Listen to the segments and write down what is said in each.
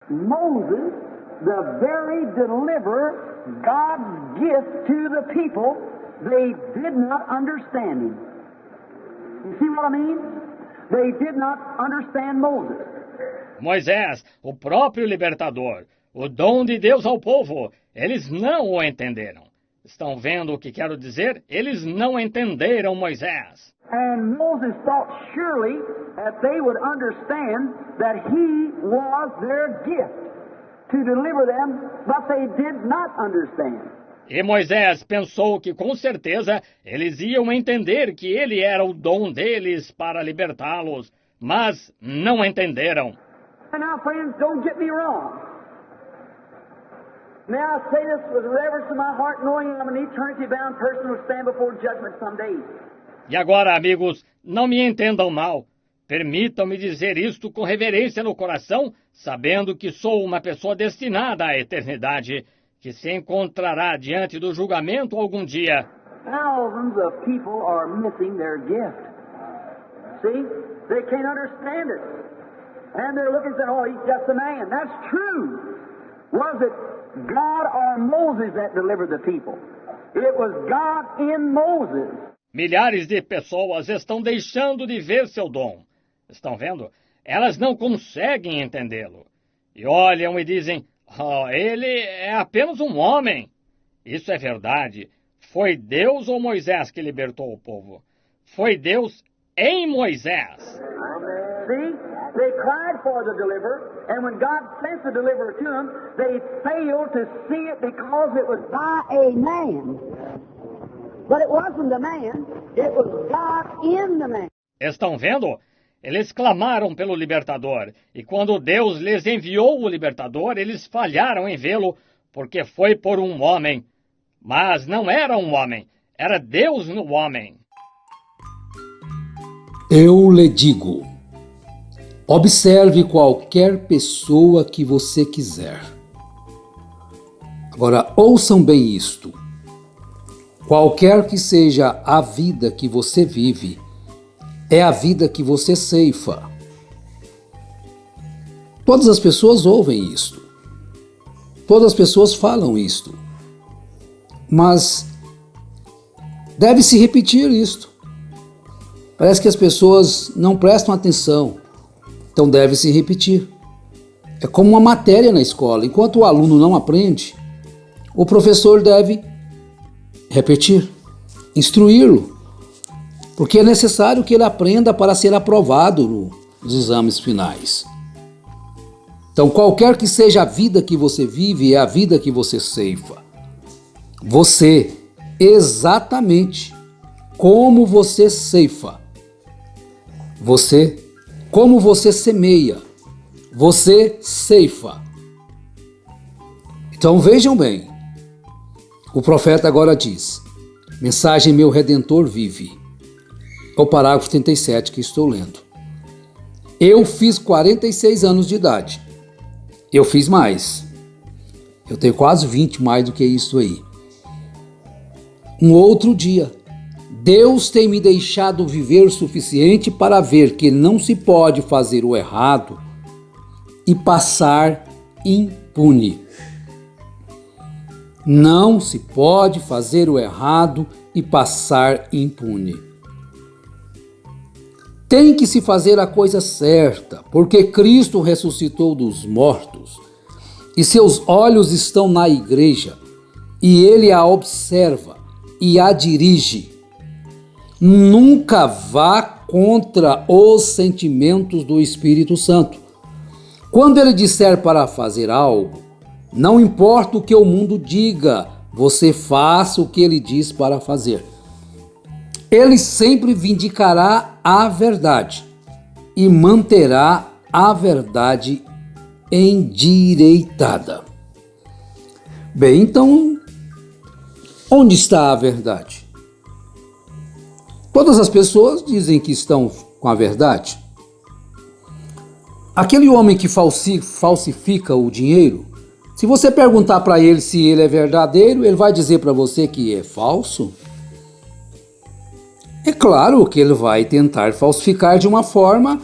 Moses, the very deliverer, God's gift to the people, they did not understand him. You see what I mean? They did not understand Moses. Moisés, o próprio libertador, o dom de Deus ao povo, eles não o entenderam. Estão vendo o que quero dizer? Eles não entenderam Moisés. And Moses thought surely that they would understand that he was their gift to deliver them, but they did not understand. E Moisés pensou que com certeza eles iam entender que ele era o dom deles para libertá-los, mas não entenderam. And now, friends, don't get me wrong. May I say this with reverence in my heart, knowing I'm an eternity-bound person who will stand before judgment someday. E agora, amigos, não me entendam mal. Permitam-me dizer isto com reverência no coração, sabendo que sou uma pessoa destinada à eternidade, que se encontrará diante do julgamento algum dia. Thousands of people are missing their gift. See? They can't understand it. And they're looking and saying, oh, he's just a man. That's true. Was it God or Moses that delivered the people? It was God in Moses. Milhares de pessoas estão deixando de ver seu dom. Estão vendo? Elas não conseguem entendê-lo. E olham e dizem, oh, ele é apenas um homem. Isso é verdade. Foi Deus ou Moisés que libertou o povo? Foi Deus em Moisés. See? They cried for the deliverer, and when God sent the deliverer to them, they failed to see it because it was by a man. But it wasn't the man, it was God in the man. Estão vendo? Eles clamaram pelo libertador, e quando Deus lhes enviou o libertador, eles falharam em vê-lo, porque foi por um homem. Mas não era um homem, era Deus no homem. Eu lhe digo, observe qualquer pessoa que você quiser. Agora, ouçam bem isto. Qualquer que seja a vida que você vive, é a vida que você ceifa. Todas as pessoas ouvem isto. Todas as pessoas falam isto. Mas deve-se repetir isto. Parece que as pessoas não prestam atenção. Então deve-se repetir. É como uma matéria na escola. Enquanto o aluno não aprende, o professor deve repetir, instruí-lo, porque é necessário que ele aprenda para ser aprovado nos exames finais. Então, qualquer que seja a vida que você vive, é a vida que você ceifa. Você, exatamente como você ceifa. Você, como você semeia, você ceifa. Então vejam bem, o profeta agora diz, mensagem meu Redentor vive. É o parágrafo 37 que estou lendo. Eu fiz 46 anos de idade. Eu fiz mais. Eu tenho quase 20 mais do que isso aí. Um outro dia, Deus tem me deixado viver o suficiente para ver que não se pode fazer o errado e passar impune. Não se pode fazer o errado e passar impune. Tem que se fazer a coisa certa, porque Cristo ressuscitou dos mortos e seus olhos estão na igreja e ele a observa e a dirige. Nunca vá contra os sentimentos do Espírito Santo. Quando ele disser para fazer algo, não importa o que o mundo diga, você faça o que ele diz para fazer. Ele sempre vindicará a verdade e manterá a verdade endireitada. Bem, então, onde está a verdade? Todas as pessoas dizem que estão com a verdade. Aquele homem que falsifica o dinheiro, se você perguntar para ele se ele é verdadeiro, ele vai dizer para você que é falso. É claro que ele vai tentar falsificar de uma forma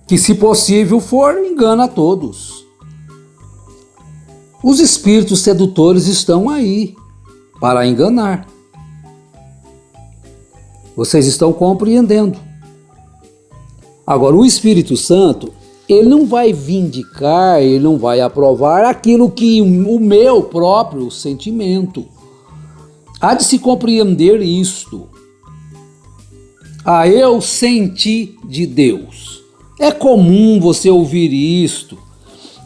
que, se possível for, engana a todos. Os espíritos sedutores estão aí para enganar. Vocês estão compreendendo? Agora, o Espírito Santo, ele não vai vindicar, ele não vai aprovar aquilo que o meu próprio sentimento. Há de se compreender isto. Eu senti de Deus. É comum você ouvir isto,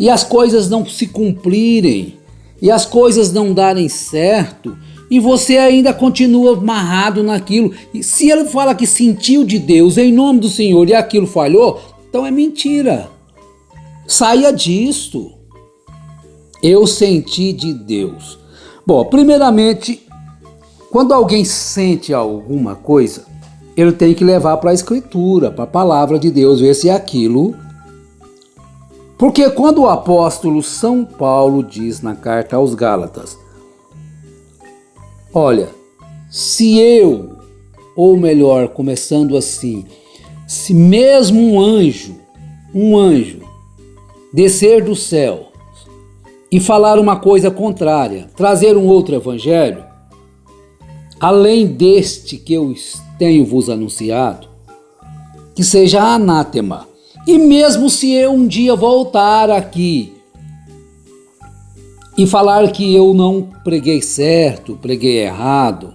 e as coisas não se cumprirem, e as coisas não darem certo, e você ainda continua amarrado naquilo. E se ele fala que sentiu de Deus em nome do Senhor e aquilo falhou, então é mentira. Saia disto. Eu senti de Deus. Bom, primeiramente, quando alguém sente alguma coisa, ele tem que levar para a Escritura, para a palavra de Deus, ver se é aquilo. Porque quando o apóstolo São Paulo diz na carta aos Gálatas, olha, se eu, ou melhor, começando assim, se mesmo um anjo, descer do céu e falar uma coisa contrária, trazer um outro evangelho, além deste que eu tenho vos anunciado, que seja anátema. E mesmo se eu um dia voltar aqui e falar que eu não preguei certo, preguei errado,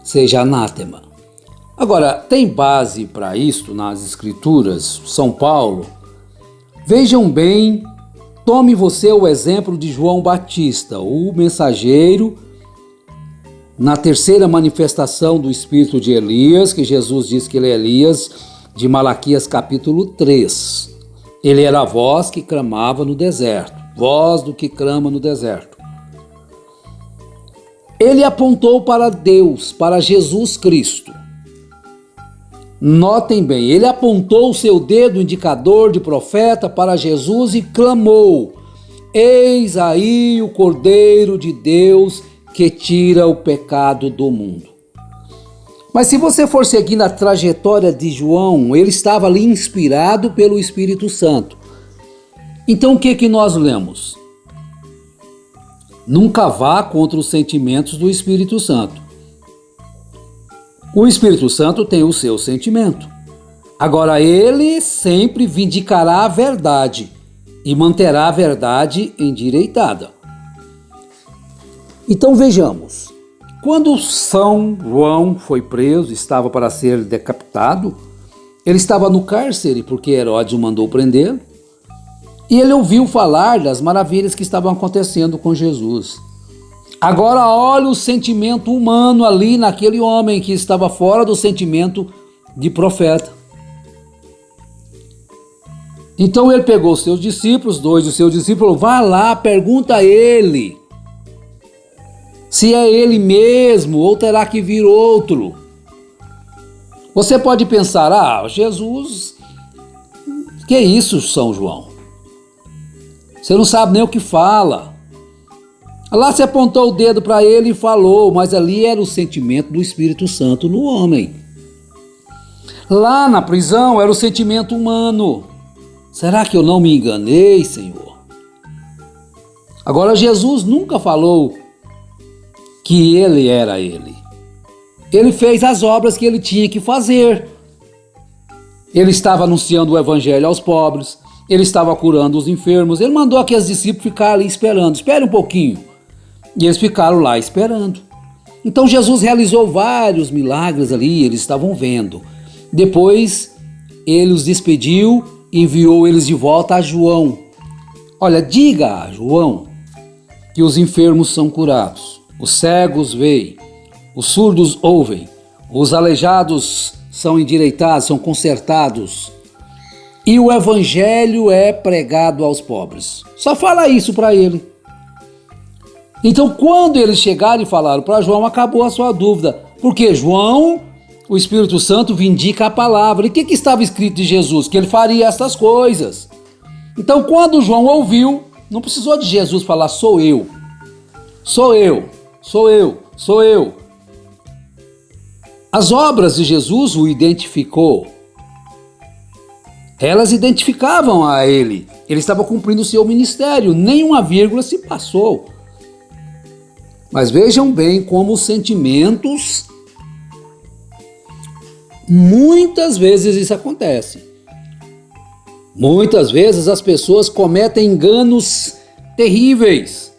seja anátema. Agora, tem base para isto nas Escrituras, São Paulo. Vejam bem, tome você o exemplo de João Batista, o mensageiro, na terceira manifestação do Espírito de Elias, que Jesus diz que ele é Elias, de Malaquias capítulo 3. Ele era a voz que clamava no deserto, voz do que clama no deserto. Ele apontou para Deus, para Jesus Cristo. Notem bem, ele apontou o seu dedo indicador de profeta para Jesus e clamou: eis aí o Cordeiro de Deus que tira o pecado do mundo. Mas se você for seguindo a trajetória de João, ele estava ali inspirado pelo Espírito Santo. Então o que nós lemos? Nunca vá contra os sentimentos do Espírito Santo. O Espírito Santo tem o seu sentimento. Agora ele sempre vindicará a verdade e manterá a verdade endireitada. Então vejamos, quando São João foi preso, estava para ser decapitado, ele estava no cárcere porque Herodes o mandou prender, e ele ouviu falar das maravilhas que estavam acontecendo com Jesus. Agora olha o sentimento humano ali naquele homem que estava fora do sentimento de profeta. Então ele pegou os seus discípulos, dois dos seus discípulos, vai lá, pergunta a ele se é ele mesmo ou terá que vir outro. Você pode pensar, Jesus, que é isso, São João? Você não sabe nem o que fala. Lá você apontou o dedo para ele e falou, mas ali era o sentimento do Espírito Santo no homem. Lá na prisão era o sentimento humano. Será que eu não me enganei, Senhor? Agora, Jesus nunca falou que ele era ele. Ele fez as obras que ele tinha que fazer. Ele estava anunciando o evangelho aos pobres, ele estava curando os enfermos, ele mandou aqueles discípulos ficar ali esperando. Espere um pouquinho. E eles ficaram lá esperando. Então Jesus realizou vários milagres ali, eles estavam vendo. Depois ele os despediu e enviou eles de volta a João. Olha, diga a João que os enfermos são curados, os cegos veem, os surdos ouvem, os aleijados são endireitados, são consertados, e o evangelho é pregado aos pobres. Só fala isso para ele. Então, quando eles chegaram e falaram para João, acabou a sua dúvida. Porque João, o Espírito Santo, vindica a palavra. E o que estava escrito de Jesus? Que ele faria estas coisas. Então, quando João ouviu, não precisou de Jesus falar, sou eu. Sou eu, sou eu, sou eu. As obras de Jesus o identificou. Elas identificavam a ele. Ele estava cumprindo o seu ministério. Nenhuma vírgula se passou. Mas vejam bem como os sentimentos, muitas vezes isso acontece. Muitas vezes as pessoas cometem enganos terríveis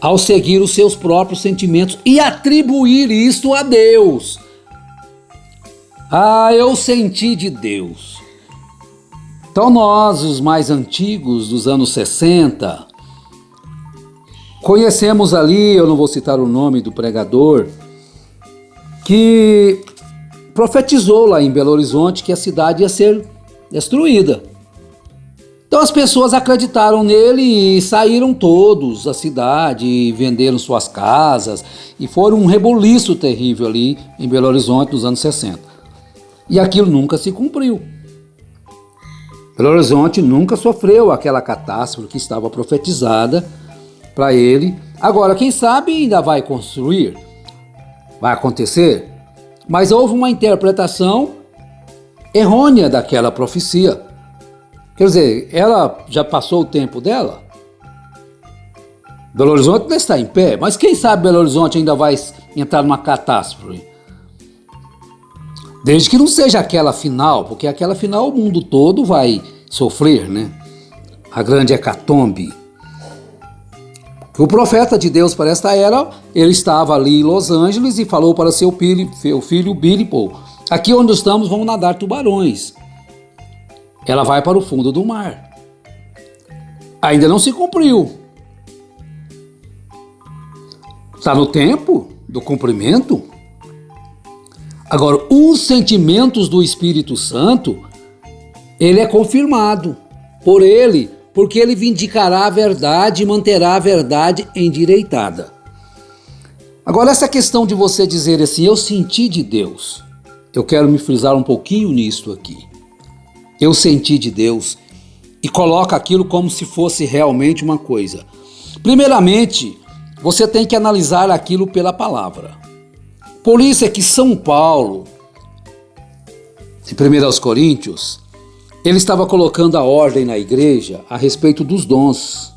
ao seguir os seus próprios sentimentos e atribuir isto a Deus. Ah, eu senti de Deus. Então nós, os mais antigos dos anos 60, conhecemos ali, eu não vou citar o nome do pregador, que profetizou lá em Belo Horizonte que a cidade ia ser destruída. Então as pessoas acreditaram nele e saíram todos da cidade, e venderam suas casas, e foram um reboliço terrível ali em Belo Horizonte nos anos 60. E aquilo nunca se cumpriu. Belo Horizonte nunca sofreu aquela catástrofe que estava profetizada para ele. Agora, quem sabe ainda vai construir, vai acontecer, mas houve uma interpretação errônea daquela profecia. Quer dizer, ela já passou o tempo dela? Belo Horizonte não está em pé, mas quem sabe Belo Horizonte ainda vai entrar numa catástrofe? Desde que não seja aquela final, porque aquela final o mundo todo vai sofrer, né? A grande hecatombe. O profeta de Deus para esta era, ele estava ali em Los Angeles e falou para seu filho Billy Paul: aqui onde estamos vão nadar tubarões. Ela vai para o fundo do mar. Ainda não se cumpriu. Está no tempo do cumprimento. Agora, os sentimentos do Espírito Santo, ele é confirmado por ele, porque ele vindicará a verdade e manterá a verdade endireitada. Agora, essa questão de você dizer assim, eu senti de Deus, eu quero me frisar um pouquinho nisto aqui. Eu senti de Deus, e coloca aquilo como se fosse realmente uma coisa. Primeiramente, você tem que analisar aquilo pela palavra. Por isso é que São Paulo, em 1 Coríntios, ele estava colocando a ordem na igreja a respeito dos dons.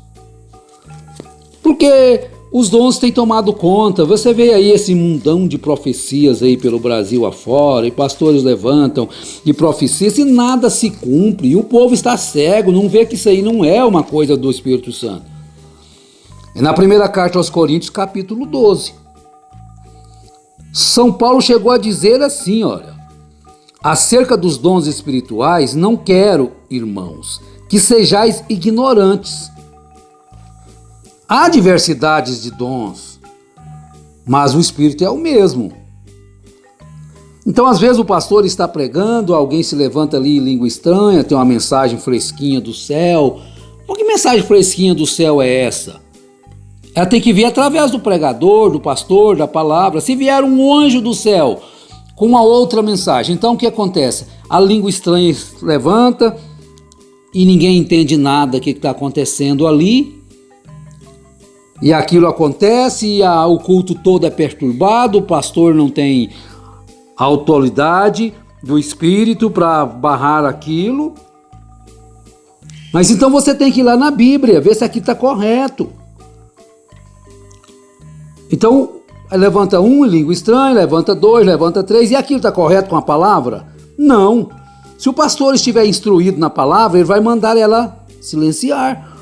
Porque os dons têm tomado conta. Você vê aí esse mundão de profecias aí pelo Brasil afora, e pastores levantam e profecias e nada se cumpre. E o povo está cego, não vê que isso aí não é uma coisa do Espírito Santo. É na primeira carta aos Coríntios, capítulo 12. São Paulo chegou a dizer assim, olha: acerca dos dons espirituais, não quero, irmãos, que sejais ignorantes. Há diversidades de dons, mas o Espírito é o mesmo. Então, às vezes o pastor está pregando, alguém se levanta ali em língua estranha, tem uma mensagem fresquinha do céu. Mas que mensagem fresquinha do céu é essa? Ela tem que vir através do pregador, do pastor, da palavra. Se vier um anjo do céu com uma outra mensagem, então o que acontece? A língua estranha levanta e ninguém entende nada do que está acontecendo ali. E aquilo acontece e o culto todo é perturbado, o pastor não tem a autoridade do Espírito para barrar aquilo. Mas então você tem que ir lá na Bíblia, ver se aqui está correto. Então, levanta um em língua estranha, levanta dois, levanta três, e aquilo está correto com a palavra? Não. Se o pastor estiver instruído na palavra, ele vai mandar ela silenciar.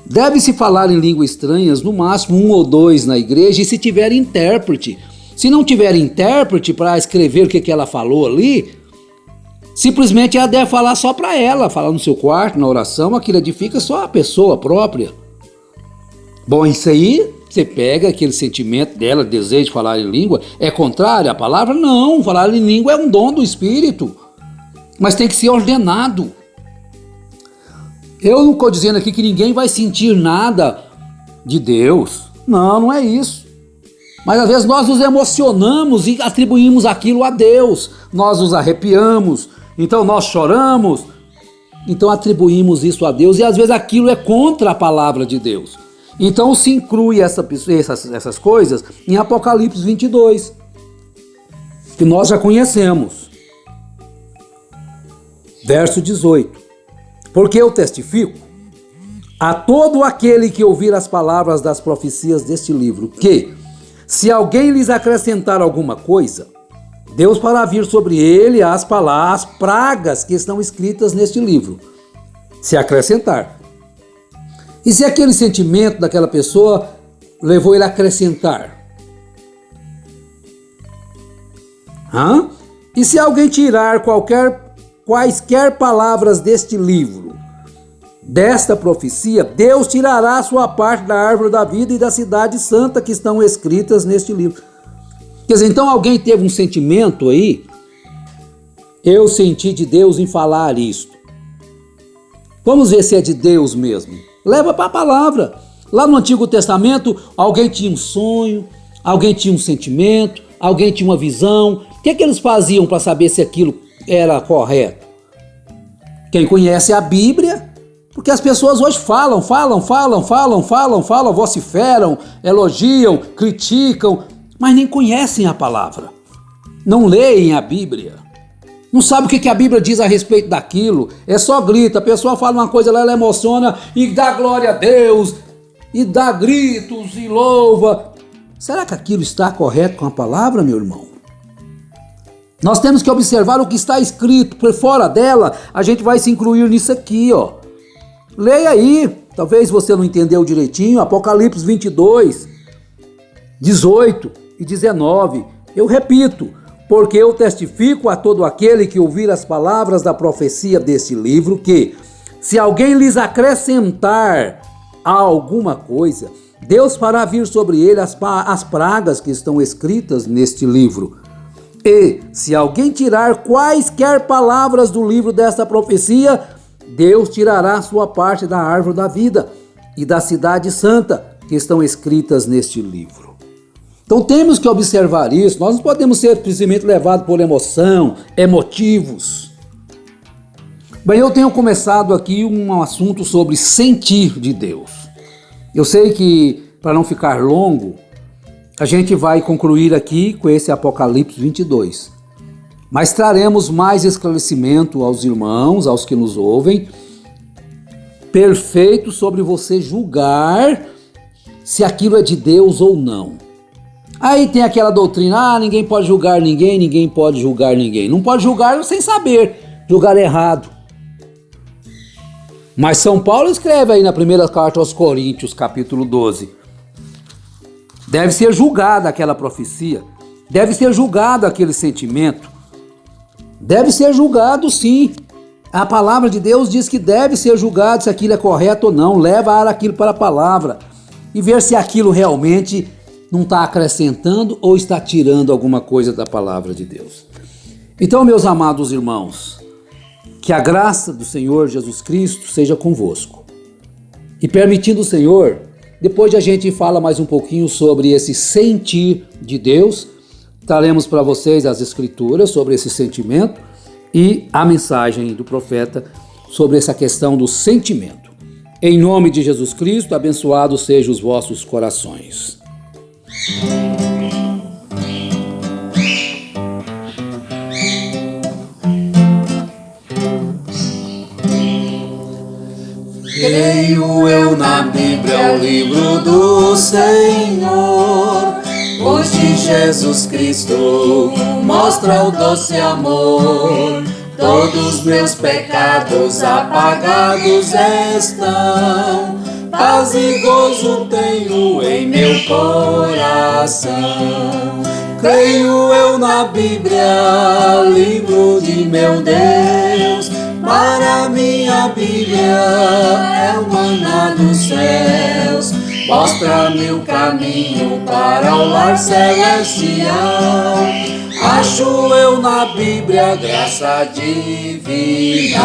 Deve-se falar em línguas estranhas, no máximo um ou dois na igreja, e se tiver intérprete. Se não tiver intérprete para escrever o que ela falou ali, simplesmente ela deve falar só para ela, falar no seu quarto, na oração, aquilo edifica só a pessoa própria. Bom, isso aí, você pega aquele sentimento dela, desejo de falar em língua, é contrário à palavra? Não, falar em língua é um dom do Espírito, mas tem que ser ordenado. Eu não estou dizendo aqui que ninguém vai sentir nada de Deus, não é isso. Mas às vezes nós nos emocionamos e atribuímos aquilo a Deus, nós nos arrepiamos, então nós choramos, então atribuímos isso a Deus e às vezes aquilo é contra a palavra de Deus. Então se inclui essas coisas em Apocalipse 22, que nós já conhecemos. Verso 18. Porque eu testifico a todo aquele que ouvir as palavras das profecias deste livro, que, se alguém lhes acrescentar alguma coisa, Deus fará vir sobre ele as pragas que estão escritas neste livro. Se acrescentar. E se aquele sentimento daquela pessoa levou ele a acrescentar? E se alguém tirar quaisquer palavras deste livro, desta profecia, Deus tirará a sua parte da árvore da vida e da cidade santa que estão escritas neste livro. Quer dizer, então alguém teve um sentimento aí, eu senti de Deus em falar isto. Vamos ver se é de Deus mesmo. Leva para a palavra. Lá no Antigo Testamento, alguém tinha um sonho, alguém tinha um sentimento, alguém tinha uma visão. O que eles faziam para saber se aquilo era correto? Quem conhece a Bíblia, porque as pessoas hoje falam, vociferam, elogiam, criticam, mas nem conhecem a palavra. Não leem a Bíblia. Não sabe o que a Bíblia diz a respeito daquilo. É só grita. A pessoa fala uma coisa lá, ela emociona e dá glória a Deus, e dá gritos e louva. Será que aquilo está correto com a palavra, meu irmão? Nós temos que observar o que está escrito. Por fora dela, a gente vai se incluir nisso aqui, ó. Leia aí. Talvez você não entendeu direitinho. Apocalipse 22, 18 e 19. Eu repito. Porque eu testifico a todo aquele que ouvir as palavras da profecia deste livro que, se alguém lhes acrescentar alguma coisa, Deus fará vir sobre ele as pragas que estão escritas neste livro. E, se alguém tirar quaisquer palavras do livro desta profecia, Deus tirará sua parte da árvore da vida e da cidade santa que estão escritas neste livro. Então temos que observar isso. Nós não podemos ser simplesmente levados por emotivos. Bem, eu tenho começado aqui um assunto sobre sentir de Deus. Eu sei que, para não ficar longo, a gente vai concluir aqui com esse Apocalipse 22. Mas traremos mais esclarecimento aos irmãos, aos que nos ouvem, perfeito sobre você julgar se aquilo é de Deus ou não. Aí tem aquela doutrina, ninguém pode julgar ninguém, ninguém pode julgar ninguém. Não pode julgar sem saber, julgar errado. Mas São Paulo escreve aí na primeira carta aos Coríntios, capítulo 12. Deve ser julgada aquela profecia, deve ser julgado aquele sentimento. Deve ser julgado sim. A palavra de Deus diz que deve ser julgado se aquilo é correto ou não. Leva aquilo para a palavra e ver se aquilo realmente não está acrescentando ou está tirando alguma coisa da palavra de Deus. Então, meus amados irmãos, que a graça do Senhor Jesus Cristo seja convosco. E permitindo o Senhor, depois a gente fala mais um pouquinho sobre esse sentir de Deus. Traremos para vocês as escrituras sobre esse sentimento e a mensagem do profeta sobre essa questão do sentimento. Em nome de Jesus Cristo, abençoados sejam os vossos corações. Creio eu na Bíblia, o livro do Senhor, onde Jesus Cristo mostra o doce amor. Todos meus pecados apagados estão, paz e gozo tenho em meu coração. Creio eu na Bíblia, livro de meu Deus. Para mim a Bíblia é o maná dos céus, mostra-me o caminho para o lar celestial. Acho eu na Bíblia graça divina.